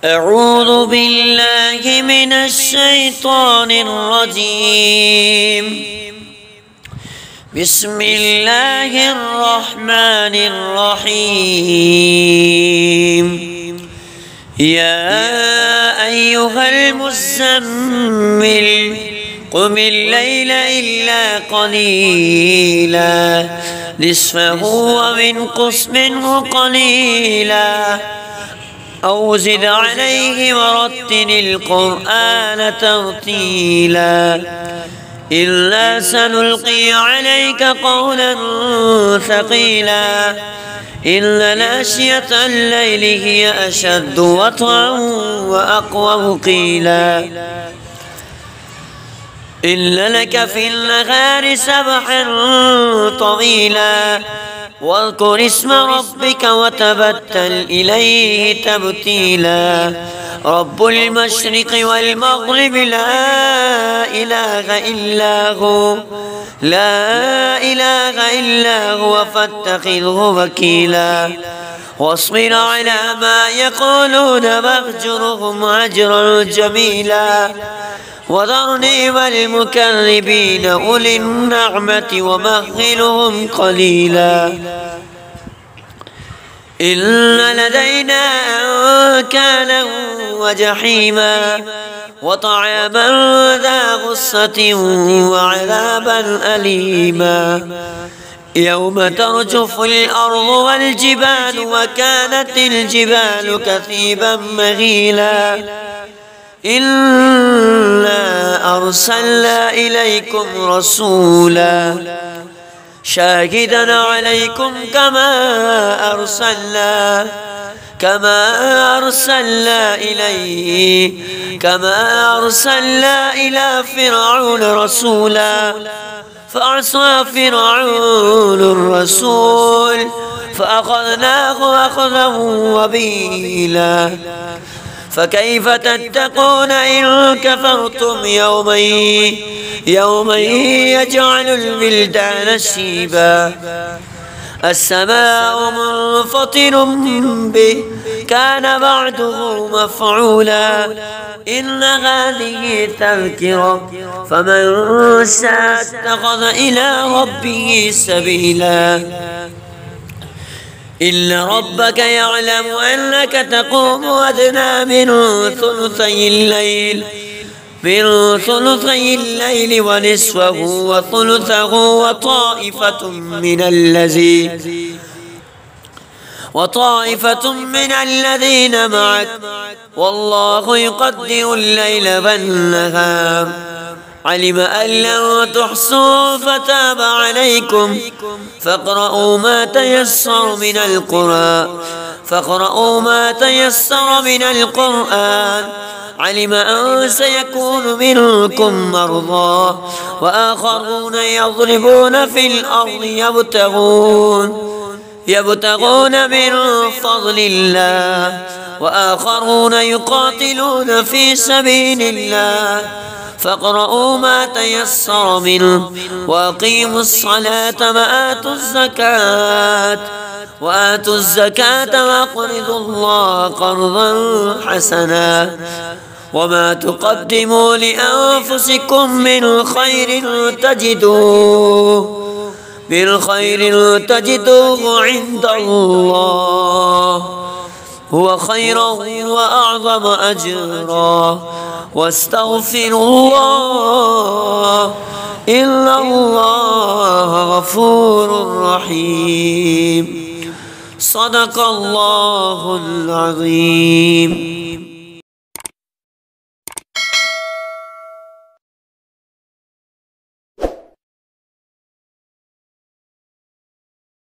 أعوذ بالله من الشيطان الرجيم. بسم الله الرحمن الرحيم. يا أيها المزمل قم الليل إلا قليلا نصفه وانقص منه قليلا أو زد عليه ورتل القرآن ترتيلا إلا سنلقي عليك قولا ثقيلا إن ناشية الليل هي أشد وطئا وأقوم قيلا إن لك في النهار سبحا طويلا واذكر اسم ربك وتبتل إليه تبتيلا رب المشرق والمغرب لا إله إلا هو فاتخذه وكيلا واصبر على ما يقولون واهجرهم هجرا جميلا وذرني والمكذبين أولي النعمة ومهلهم قليلا إن لدينا أنكالا وجحيما وطعاما ذا غصة وعذابا أليما يوم ترجف الأرض والجبال وكانت الجبال كثيبا مهيلا إنا أرسلنا إليكم رسولا شاهدا عليكم كما أرسلنا إلى فرعون رسولا فعصى فرعون الرسول فأخذناه أخذا وبيلا فكيف تتقون إن كفرتم يوما يجعل الولدان شيبا السماء منفطر به كان وعده مفعولا إن هذه تذكرة فمن شاء اتخذ إلى ربه سبيلا إن ربك يعلم أنك تقوم أدنى من ثلثي الليل ونصفه وثلثه وطائفة من الذين معك والله يقدر الليل والنهار علم أن لن تحصوا فتاب عليكم فاقرؤوا ما تيسر من القرآن علم أن سيكون منكم مرضى وآخرون يضربون في الأرض يبتغون من فضل الله وآخرون يقاتلون في سبيل الله فاقرؤوا ما تيسر منه وأقيموا الصلاة وآتوا الزكاة وأقرضوا الله قرضا حسنا وما تقدموا لأنفسكم من خير تجدوه عند الله هو خيرا وأعظم أجرا واستغفروا الله إن الله غفور رحيم صدق الله العظيم.